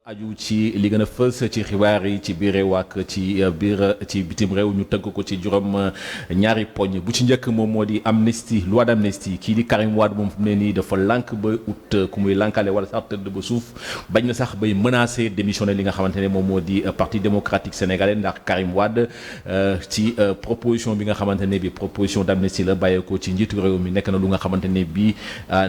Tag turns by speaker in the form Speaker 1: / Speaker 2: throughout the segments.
Speaker 1: aju ci li gën a fës ci xibaar yi ci biir réew ak ci bitim réew ñu tënk ko ci juróom ñaari poñ bu ci njëkk moom moo di amnistie loi d'amnistie kii di Karim Wade moom fu mu ne nii dafa lànk ba ut ku muy lànkale wala sax tëdd ba suuf bañ na sax bay menacer démissionner li nga xamante ne moom moo di parti démocratique sénégalais ndax Karim Wade ci proposition bi nga xamante ne bi proposition d'amnistie la bàyyeekoo ci njiitu réew mi nekk na lu nga xamante ne bi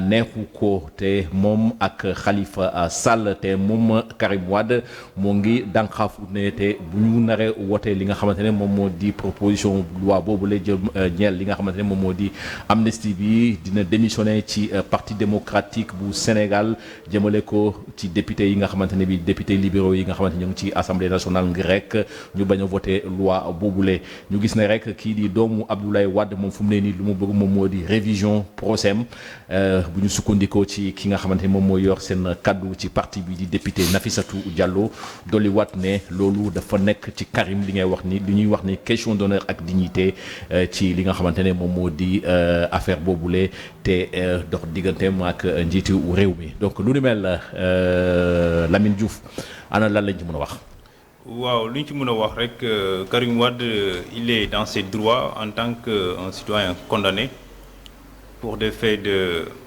Speaker 1: neexu ko te moom ak Khalifa Sall te moom Karim Wade moo ngi dànqaafu ne te bu ñu naree wootee li nga xamante ne moom moo di proposition loi boobu lay jël ñeel li nga xamante ne moom moo di amnistie bi dina démissionner ci parti démocratique bu Sénégal jëmale ko ci député yi nga xamante ne bi député libéraux yi nga xamante ne ñu ngi ci assemblée nationale ngir rek ñu bañ a voter loi boobule ñu gis ne rek kii di doomu Abdoulaye Wade moom fu mu ne nii lu mu bëgg moom moo di révision procès bu ñu sukkandikoo ci ki nga xamante ne moom moo yor seen kaddu ci parti bi di député Nafissatou Diallo dolli waat ne loolu dafa nekk ci Karim li ngay wax ni li ñuy wax ni question d'honneur ak dignité ci li nga xamante ne moom moo di affaire boobule te dox digganteem ak njiitu réew mi donc lu ni mel Lamine Diouf ana lan lañ ci mën a wax.
Speaker 2: waaw li ñu ci mën a wax rek Karim Wade il est dans ses droits en tant qu'un citoyen condamné pour des faits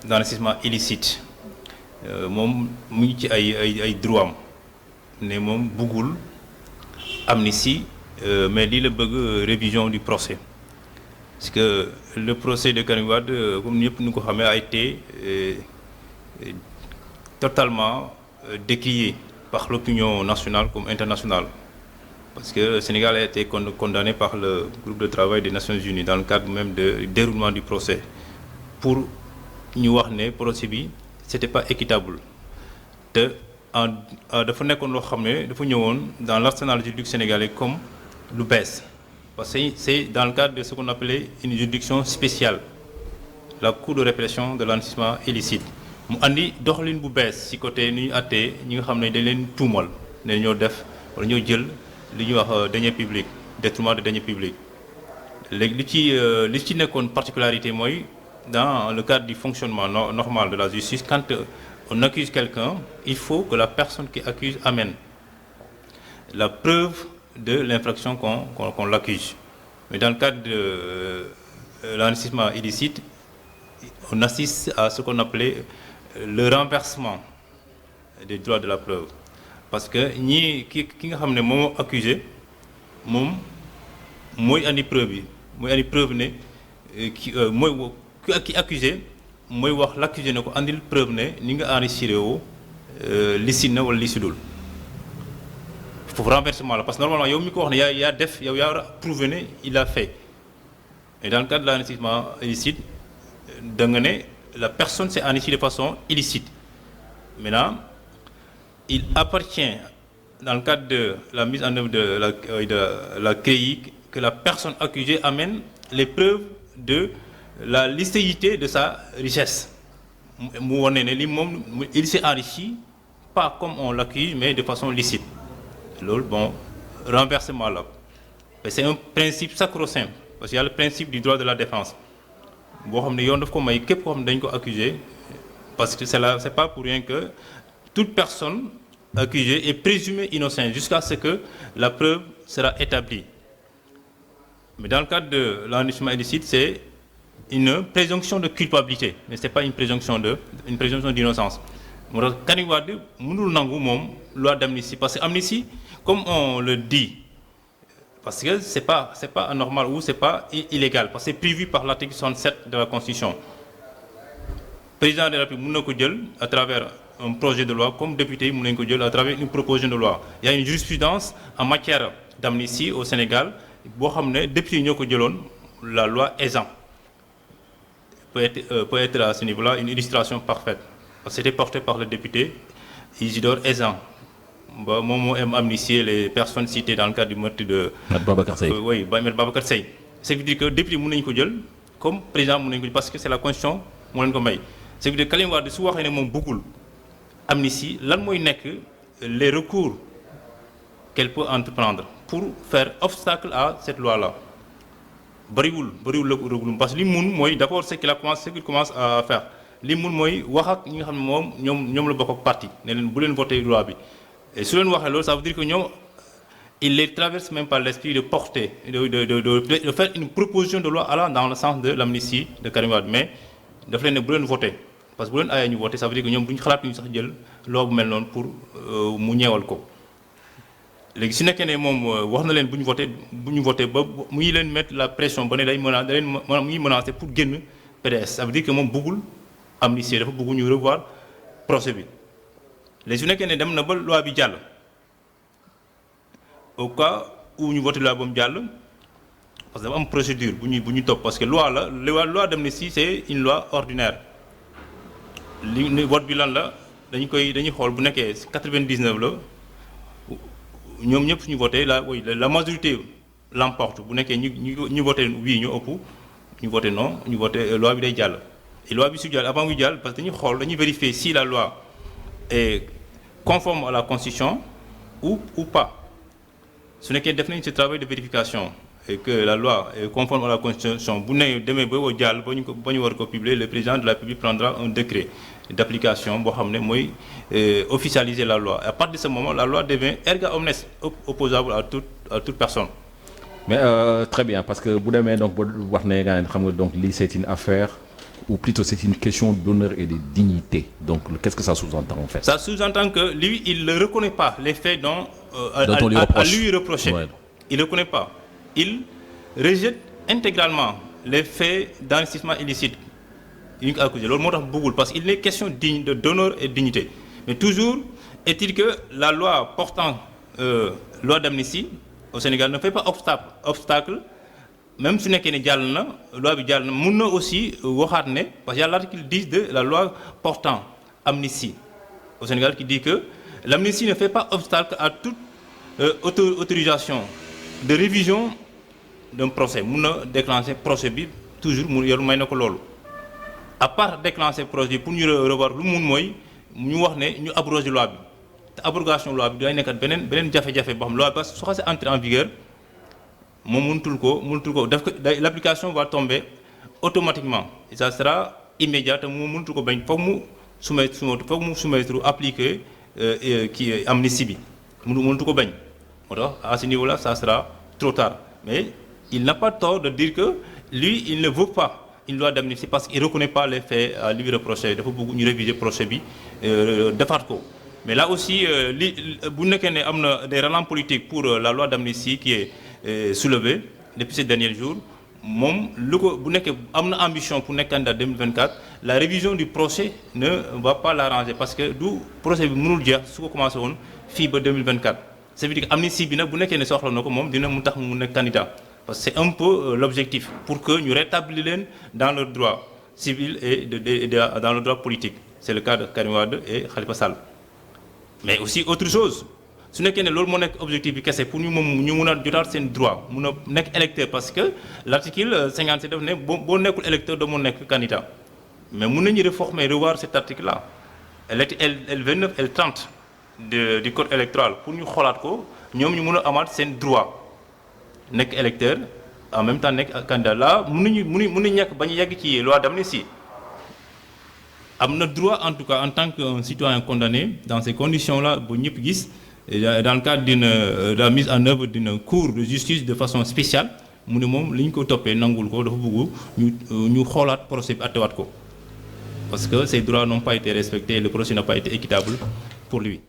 Speaker 2: d'enrichissement illicite moom mu ngi ci ay droit am ne moom bëggul amnistie mais lii la bëgg révision du procès parce que le procès de Karim Wade comme ñëpp ni ko xamee a été totalement décrié par l'opinion nationale comme internationale parce que le Sénégal a été condamné par le groupe de travail des Nations Unies dans le cadre même du déroulement du procès pour ñu wax ne procès bi c'était pas équitable te dafa nekkoon loo xam ne dafa ñëwoon dans l'arsenal juridique sénégalais comme lu bees parce que c'est dans le cadre de ce qu'on appelait une juridiction spéciale la cour de répression de l'enrichissement illicite mu andi doxalin bu bees ci côté ni ñu àttee ñi nga xam ne dañ leen tuumal ne ñoo def wala ñoo jël li ñuy wax deniers publics détournement de deniers publics léegi li ci nekkoon particularité mooy dans le cadre du fonctionnement normal de la justice quand on accuse quelqu'un il faut que la personne qui accuse amène la preuve de l'infraction qu'on l'accuse mais dans le cadre de l'enrichissement illicite on assiste à ce qu'on appelait le renversement des droits de la preuve parce que ki nga xam ne moom accusé moom mooy andi preuve yi mooy andi preuve ne ki accusé mooy wax l'accusé ne ko andil preuve ne ni nga enregistré woo licite na wala licidul foofu renversement la parce que normalement yow mi ko wax ne yaa def yow yaa war a prouver ne il a fait et dans le cadre de l'enrichissement illicite da nga ne la personne s'est enrichie de façon illicite maintenant il appartient dans le cadre de la mise en œuvre de la CREI que la personne accusée amène les preuves de la licéité de sa richesse mu wane ne li moom il s'est enrichi pas comme on l'accuse mais de façon licite loolu bon renversement la mais c'est un principe sacro-saint parce qu'il y a le principe du droit de la défense boo xam ne yoon daf ko may képp koo xam ne dañ ko accuser parce que c'est pas pour rien que toute personne accusée est présumée innocente jusqu'à ce que la preuve sera établie mais dans le cadre de l'enrichissement illicite c'est une présomption de culpabilité mais c'est pas une présomption d'innocence moo tax Karim Wade mënul nangu moom loi d'amnistie parce que amnistie comme on le dit parce que c'est pas anormal ou c'est pas illégal parce que c'est prévu par l'article 67 de la Constitution président de la République mën na ko jël à travers un projet de loi comme député yi mën nañu ko jël à travers une proposition de loi il y a une jurisprudence en matière d'amnistie au Sénégal boo xam ne député yi ñoo ko jëloon la loi Ezzan peut être à ce niveau-là une illustration parfaite parce que c'était porté par le député Isidore Ezzan ba moom moo amnistier les personnes citées dans le cadre du meurtre de
Speaker 1: Babacar Seye
Speaker 2: oui Babacar Seye ce qui veut dire que député mën nañu ko jël comme président mën nañu ko jël parce que c'est la constitution moo leen ko may ce qui veut dire Karim Wade su waxee ne moom bëggul amnistie lan mooy nekk les recours qu'elle peut entreprendre pour faire obstacle à cette loi-là bëriwul la recours parce que li mun mooy d'abord ce qu'il commence à faire li mun mooy wax ak ñi nga xam ne moom ñoom la bokk ak parti ne leen bu leen voté loi bi et su leen waxee loolu ça veut dire que ñoom il les traverse même par l'esprit de porter de faire une proposition de loi allant dans le sens de l'amnistie de Karim Wade mais daf leen ne bu leen voter parce que bu leen aayee ñu voter ça veut dire que ñoom duñu xalaat ñu sax jël loi bu mel noonu pour mu ñeewal ko léegi su nekkee ne moom wax na leen bu ñu voter ba mu ngi leen mettre la pression ba ne day mu ngi menacer pour génn PDS ça veut dire que moom bëggul amnistie dafa bëgg ñu revoir procès bi léegi su nekkee ne dem na ba loi bi jàll au cas où ñu voté loi ba mu jàll parce que dafa am procédure bu ñu topp parce que loi d'amnistie c'est une loi ordinaire li vote bi lan la dañuy xool bu nekkee 99 la ñoom ñëpp suñu voté la majorité l'emporte bu nekkee ñu voté oui ñu ëpp ñu voté non ñu voté loi bi day jàll et loi bi su jàll avant muy jàll parce que dañuy vérifier si la loi est conforme à la constitution ou pas su nekkee def nañ ce travail de vérification et que la loi est conforme à la constitution bu ne demee ba jàll ba ñu war ko publier le président de la République prendra un décret d'application boo xam ne mooy officialiser la loi et à partir de ce moment la loi devient erga omnes opposable à toute personne.
Speaker 1: mais très bien parce que bu demee donc ba wax ne nga xam nga donc lii c'est une affaire ou plutôt c'est une question d'honneur et de dignité donc qu'est-ce que ça sous-entend en fait?
Speaker 2: Ça sous-entend que lui il ne reconnaît pas les faits dont
Speaker 1: on lui reproche.
Speaker 2: À lui reprocher.
Speaker 1: Ouais.
Speaker 2: Il ne reconnaît pas. Il rejette intégralement les faits d'enrichissement illicite yu ñu ko accusé loolu moo tax bëggul parce qu'il est question d'honneur et de dignité mais toujours est-il que la loi portant loi d'amnistie au Sénégal ne fait pas obstacle même su nekkee ne jàll na loi bi jàll na mun na aussi waxaat ne parce qu'il y a l'article 10 de la loi portant amnistie au Sénégal qui dit que l'amnistie ne fait pas obstacle à toute autorisation de révision d'un procès mun na déclencher procès bi toujours mu yoru may na ko loolu à part déclencher procès bi pour ñu revoir lu mun mooy ñu wax ne ñu abroger loi bi te abrogation loi bi day nekkat beneen jafe-jafe boo xam loi bi parce que su xasee entrer en vigueur moom mënutul ko def ko l'application va tomber automatiquement et ça sera immédiat te moom mënutul ko bañ foog mu soumettre appliquer kii amnistie bi mënutu ko bañ moo tax à ce niveau là ça sera trop tard mais il n'a pas tort de dire que lui il ne veut pas une loi d'amnistie parce qu'il reconnaît pas les faits à lui reprocher dafa bëgg ñu réviser procès bi defaat ko mais là aussi bu nekkee ne am na des relents politiques pour la loi d'amnistie qui est soulevée depuis ces derniers jours moom lu ko bu nekkee am na ambition pour nekk candidat 2024 la révision du procès ne va pas l'arranger parce que du procès bi mënul jeex su ko commencé woon fii ba 2024 ça veut dire que amnistie bi nag bu nekkee ne soxla na ko moom dina mu tax mu nekk candidat parce que c'est un peu l'objectif pour que ñu rétablir leen dans leur droit civil et dans le droit politique c'est le cas de Karim Wade et Khalifa Sall mais aussi autre chose su nekkee ne loolu moo nekk objectif bi kese pour ñu mun a jotaat seen droit mun a nekk électeur parce que l'article 57 daf ne boo nekkul électeur doo mun nekk candidat mais mun nañu revoir cet article là L29 L30 du code électoral pour ñu xoolaat ko ñoom ñu mun a amaat seen droit nekk électeur en même temps nekk candidat là mun nañu ñàkk bañ a yegg ci loi d'amnistie am na droit en tout cas en tant qu'un citoyen condamné dans ces conditions là bu ñëpp gis dans le cadre de la mise en œuvre d'une cour de justice de façon spéciale mu ne moom li ñu ko toppee nangul ko dafa bëgg ñu xoolaat procès bi attewaat ko parce que ses droits n'ont pas été respectés et le procès n'a pas été équitable pour lui.